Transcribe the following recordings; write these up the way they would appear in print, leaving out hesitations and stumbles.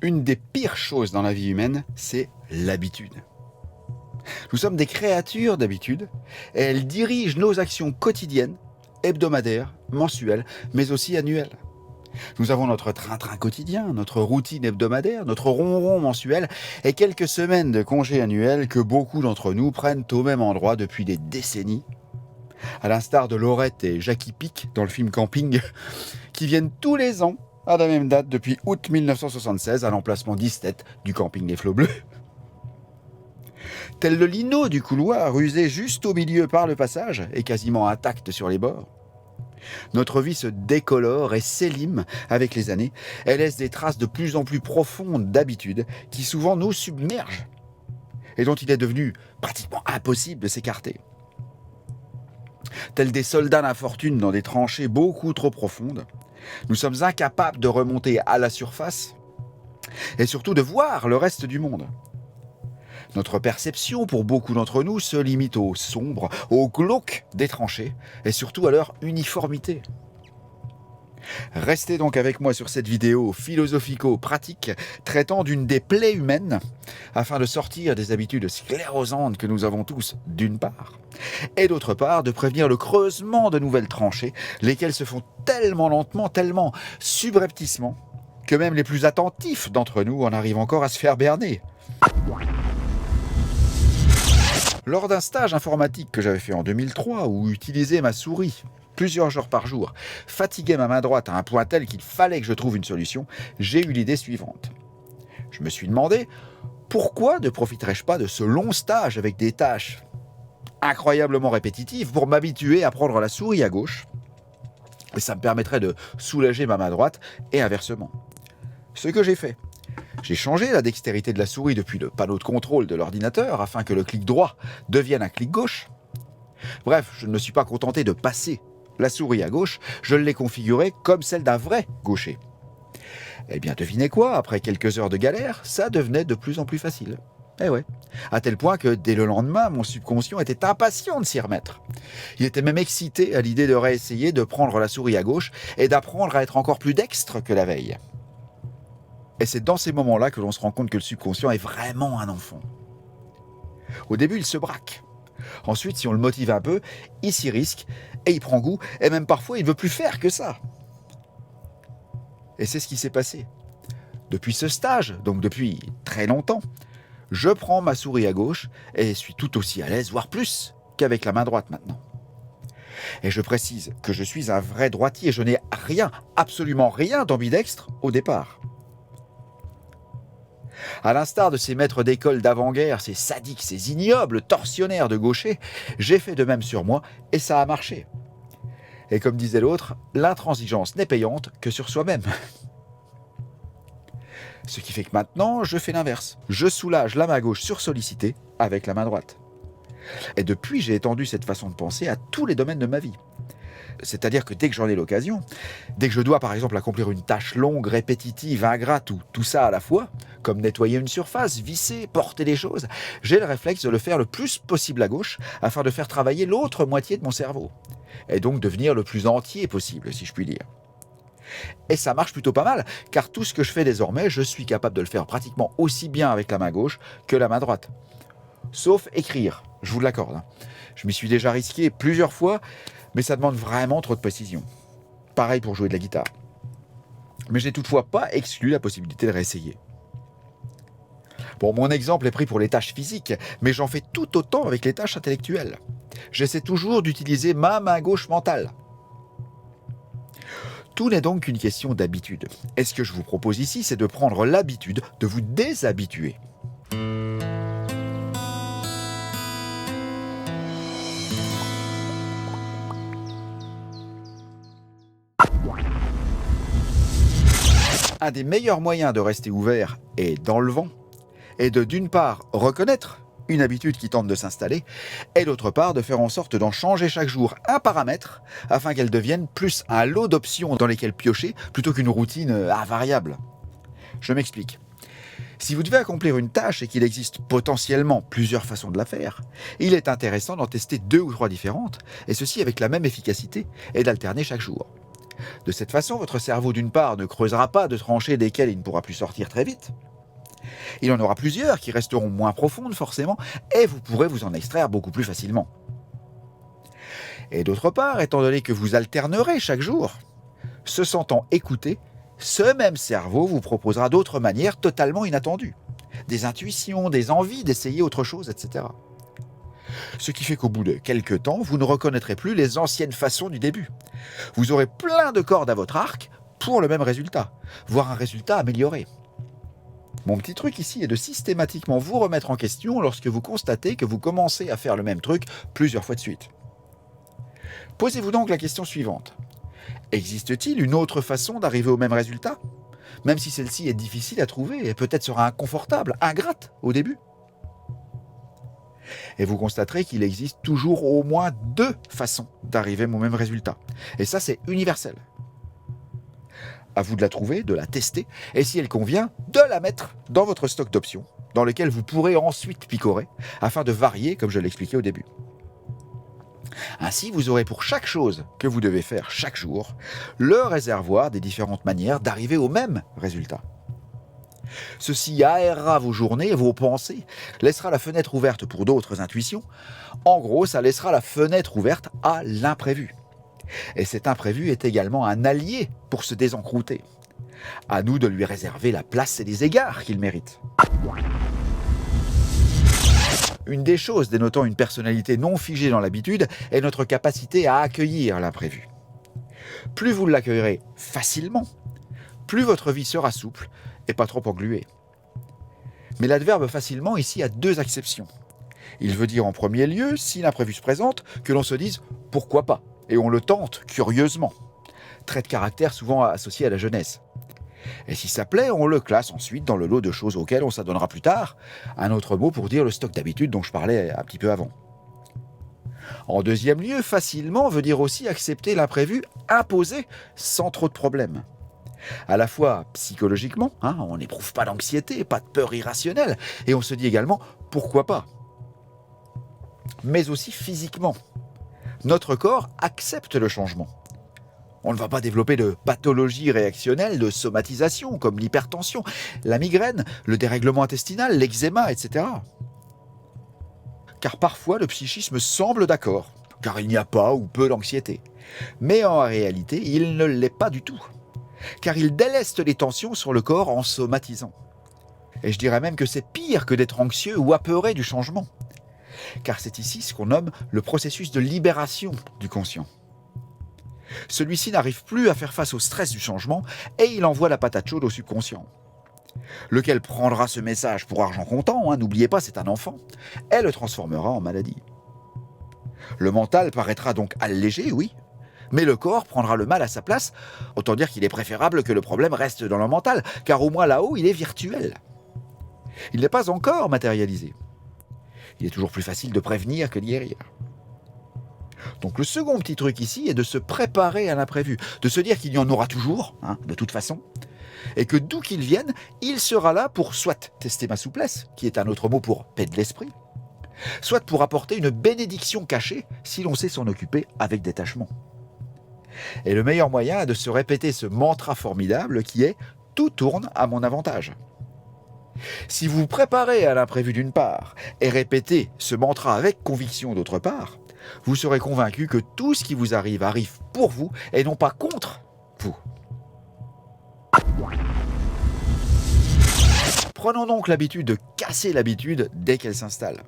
Une des pires choses dans la vie humaine, c'est l'habitude. Nous sommes des créatures d'habitude et elles dirigent nos actions quotidiennes, hebdomadaires, mensuelles, mais aussi annuelles. Nous avons notre train-train quotidien, notre routine hebdomadaire, notre ronron mensuel et quelques semaines de congés annuels que beaucoup d'entre nous prennent au même endroit depuis des décennies. À l'instar de Laurette et Jackie Pic dans le film Camping, qui viennent tous les ans à la même date depuis août 1976 à l'emplacement 17 du camping des Flots Bleus. Tel le lino du couloir, usé juste au milieu par le passage et quasiment intact sur les bords. Notre vie se décolore et s'élime avec les années. Elle laisse des traces de plus en plus profondes d'habitudes qui souvent nous submergent et dont il est devenu pratiquement impossible de s'écarter. Tels des soldats d'infortune dans des tranchées beaucoup trop profondes, nous sommes incapables de remonter à la surface et surtout de voir le reste du monde. Notre perception, pour beaucoup d'entre nous, se limite au sombre, au glauque des tranchées et surtout à leur uniformité. Restez donc avec moi sur cette vidéo philosophico-pratique traitant d'une des plaies humaines afin de sortir des habitudes sclérosantes que nous avons tous d'une part et d'autre part de prévenir le creusement de nouvelles tranchées, lesquelles se font tellement lentement, tellement subrepticement que même les plus attentifs d'entre nous en arrivent encore à se faire berner. Lors d'un stage informatique que j'avais fait en 2003 où utiliser ma souris plusieurs heures par jour fatiguait ma main droite à un point tel qu'il fallait que je trouve une solution, j'ai eu l'idée suivante. Je me suis demandé pourquoi ne profiterais-je pas de ce long stage avec des tâches incroyablement répétitives pour m'habituer à prendre la souris à gauche et ça me permettrait de soulager ma main droite et inversement. Ce que j'ai fait. J'ai changé la dextérité de la souris depuis le panneau de contrôle de l'ordinateur afin que le clic droit devienne un clic gauche. Bref, je ne me suis pas contenté de passer la souris à gauche, je l'ai configurée comme celle d'un vrai gaucher. Eh bien, devinez quoi, après quelques heures de galère, ça devenait de plus en plus facile. Eh ouais, à tel point que dès le lendemain, mon subconscient était impatient de s'y remettre. Il était même excité à l'idée de réessayer de prendre la souris à gauche et d'apprendre à être encore plus dextre que la veille. Et c'est dans ces moments-là que l'on se rend compte que le subconscient est vraiment un enfant. Au début, il se braque. Ensuite, si on le motive un peu, il s'y risque et il prend goût, et même parfois, il ne veut plus faire que ça. Et c'est ce qui s'est passé. Depuis ce stage, donc depuis très longtemps, je prends ma souris à gauche et suis tout aussi à l'aise, voire plus, qu'avec la main droite maintenant. Et je précise que je suis un vrai droitier, je n'ai rien, absolument rien d'ambidextre au départ. À l'instar de ces maîtres d'école d'avant-guerre, ces sadiques, ces ignobles tortionnaires de gauchers, j'ai fait de même sur moi et ça a marché. Et comme disait l'autre, l'intransigeance n'est payante que sur soi-même. Ce qui fait que maintenant, je fais l'inverse. Je soulage la main gauche sursollicitée avec la main droite. Et depuis, j'ai étendu cette façon de penser à tous les domaines de ma vie. C'est-à-dire que dès que j'en ai l'occasion, dès que je dois par exemple accomplir une tâche longue, répétitive, ingrate ou tout ça à la fois, comme nettoyer une surface, visser, porter des choses, j'ai le réflexe de le faire le plus possible à gauche afin de faire travailler l'autre moitié de mon cerveau. Et donc devenir le plus entier possible, si je puis dire. Et ça marche plutôt pas mal, car tout ce que je fais désormais, je suis capable de le faire pratiquement aussi bien avec la main gauche que la main droite. Sauf écrire, je vous l'accorde. Je m'y suis déjà risqué plusieurs fois, mais ça demande vraiment trop de précision. Pareil pour jouer de la guitare. Mais je n'ai toutefois pas exclu la possibilité de réessayer. Bon, mon exemple est pris pour les tâches physiques, mais j'en fais tout autant avec les tâches intellectuelles. J'essaie toujours d'utiliser ma main gauche mentale. Tout n'est donc qu'une question d'habitude. Et ce que je vous propose ici, c'est de prendre l'habitude de vous déshabituer. Un des meilleurs moyens de rester ouvert et dans le vent est de d'une part reconnaître une habitude qui tente de s'installer et d'autre part de faire en sorte d'en changer chaque jour un paramètre afin qu'elle devienne plus un lot d'options dans lesquelles piocher plutôt qu'une routine invariable. Je m'explique. Si vous devez accomplir une tâche et qu'il existe potentiellement plusieurs façons de la faire, il est intéressant d'en tester 2 ou 3 différentes, et ceci avec la même efficacité, et d'alterner chaque jour. De cette façon, votre cerveau, d'une part, ne creusera pas de tranchées desquelles il ne pourra plus sortir très vite. Il en aura plusieurs qui resteront moins profondes forcément, et vous pourrez vous en extraire beaucoup plus facilement. Et d'autre part, étant donné que vous alternerez chaque jour, se sentant écouté, ce même cerveau vous proposera d'autres manières totalement inattendues. Des intuitions, des envies d'essayer autre chose, etc. Ce qui fait qu'au bout de quelques temps, vous ne reconnaîtrez plus les anciennes façons du début. Vous aurez plein de cordes à votre arc pour le même résultat, voire un résultat amélioré. Mon petit truc ici est de systématiquement vous remettre en question lorsque vous constatez que vous commencez à faire le même truc plusieurs fois de suite. Posez-vous donc la question suivante. Existe-t-il une autre façon d'arriver au même résultat ? Même si celle-ci est difficile à trouver et peut-être sera inconfortable, ingrate au début. Et vous constaterez qu'il existe toujours au moins 2 façons d'arriver au même résultat. Et ça, c'est universel. À vous de la trouver, de la tester, et si elle convient, de la mettre dans votre stock d'options, dans lequel vous pourrez ensuite picorer, afin de varier, comme je l'expliquais au début. Ainsi, vous aurez pour chaque chose que vous devez faire chaque jour, le réservoir des différentes manières d'arriver au même résultat. Ceci aérera vos journées, vos pensées, laissera la fenêtre ouverte pour d'autres intuitions. En gros, ça laissera la fenêtre ouverte à l'imprévu. Et cet imprévu est également un allié pour se désencrouter. À nous de lui réserver la place et les égards qu'il mérite. Une des choses dénotant une personnalité non figée dans l'habitude est notre capacité à accueillir l'imprévu. Plus vous l'accueillerez facilement, plus votre vie sera souple et pas trop engluée. Mais l'adverbe facilement ici a 2 acceptions. Il veut dire en premier lieu, si l'imprévu se présente, que l'on se dise « pourquoi pas ?» et on le tente curieusement. Trait de caractère souvent associé à la jeunesse. Et si ça plaît, on le classe ensuite dans le lot de choses auxquelles on s'adonnera plus tard, un autre mot pour dire le stock d'habitude dont je parlais un petit peu avant. En deuxième lieu, facilement veut dire aussi accepter l'imprévu imposé sans trop de problèmes. À la fois psychologiquement, on n'éprouve pas d'anxiété, pas de peur irrationnelle, et on se dit également « pourquoi pas ?» Mais aussi physiquement. Notre corps accepte le changement. On ne va pas développer de pathologies réactionnelles, de somatisation comme l'hypertension, la migraine, le dérèglement intestinal, l'eczéma, etc. Car parfois le psychisme semble d'accord, car il n'y a pas ou peu d'anxiété. Mais en réalité, il ne l'est pas du tout, car il déleste les tensions sur le corps en somatisant. Et je dirais même que c'est pire que d'être anxieux ou apeuré du changement, car c'est ici ce qu'on nomme le processus de libération du conscient. Celui-ci n'arrive plus à faire face au stress du changement et il envoie la patate chaude au subconscient, lequel prendra ce message pour argent comptant, n'oubliez pas c'est un enfant, et le transformera en maladie. Le mental paraîtra donc allégé, oui, mais le corps prendra le mal à sa place, autant dire qu'il est préférable que le problème reste dans le mental, car au moins là-haut il est virtuel. Il n'est pas encore matérialisé. Il est toujours plus facile de prévenir que de guérir. Donc le second petit truc ici est de se préparer à l'imprévu, de se dire qu'il y en aura toujours, de toute façon, et que d'où qu'il vienne, il sera là pour soit tester ma souplesse, qui est un autre mot pour paix de l'esprit, soit pour apporter une bénédiction cachée si l'on sait s'en occuper avec détachement. Et le meilleur moyen est de se répéter ce mantra formidable qui est « tout tourne à mon avantage ». Si vous vous préparez à l'imprévu d'une part et répétez ce mantra avec conviction d'autre part, vous serez convaincu que tout ce qui vous arrive arrive pour vous et non pas contre vous. Prenons donc l'habitude de casser l'habitude dès qu'elle s'installe.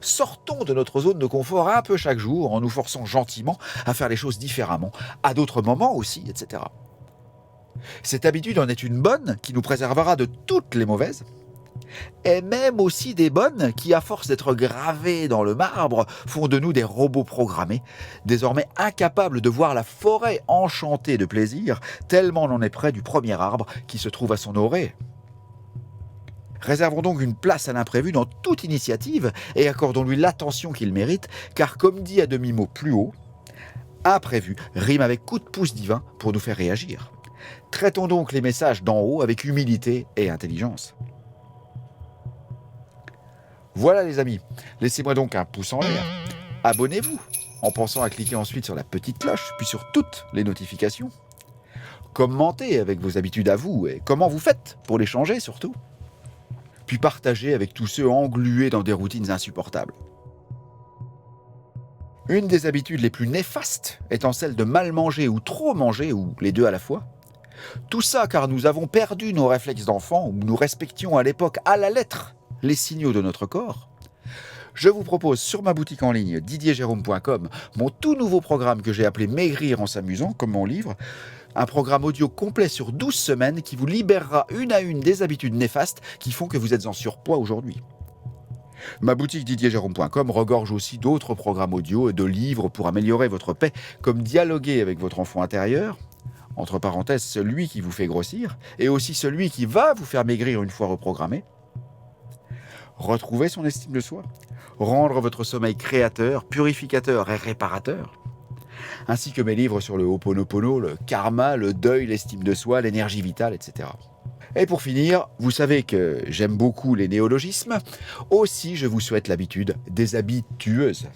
Sortons de notre zone de confort un peu chaque jour en nous forçant gentiment à faire les choses différemment, à d'autres moments aussi, etc. Cette habitude en est une bonne qui nous préservera de toutes les mauvaises, et même aussi des bonnes qui, à force d'être gravées dans le marbre, font de nous des robots programmés, désormais incapables de voir la forêt enchantée de plaisir, tellement l'on est près du premier arbre qui se trouve à son orée. Réservons donc une place à l'imprévu dans toute initiative et accordons-lui l'attention qu'il mérite, car comme dit à demi-mot plus haut, imprévu rime avec coup de pouce divin pour nous faire réagir. Traitons donc les messages d'en haut avec humilité et intelligence. Voilà les amis, laissez-moi donc un pouce en l'air, abonnez-vous en pensant à cliquer ensuite sur la petite cloche, puis sur toutes les notifications. Commentez avec vos habitudes à vous et comment vous faites pour les changer surtout. Puis partagez avec tous ceux englués dans des routines insupportables. Une des habitudes les plus néfastes étant celle de mal manger ou trop manger, ou les deux à la fois. Tout ça car nous avons perdu nos réflexes d'enfant, où nous respections à l'époque à la lettre les signaux de notre corps. Je vous propose sur ma boutique en ligne didierjérôme.com mon tout nouveau programme que j'ai appelé Maigrir en s'amusant, comme mon livre, un programme audio complet sur 12 semaines qui vous libérera une à une des habitudes néfastes qui font que vous êtes en surpoids aujourd'hui. Ma boutique didierjérôme.com regorge aussi d'autres programmes audio et de livres pour améliorer votre paix, comme Dialoguer avec votre enfant intérieur, entre parenthèses celui qui vous fait grossir, et aussi celui qui va vous faire maigrir une fois reprogrammé. Retrouver son estime de soi, rendre votre sommeil créateur, purificateur et réparateur, ainsi que mes livres sur le Ho'oponopono, le karma, le deuil, l'estime de soi, l'énergie vitale, etc. Et pour finir, vous savez que j'aime beaucoup les néologismes. Aussi, je vous souhaite l'habitude des habitueuses.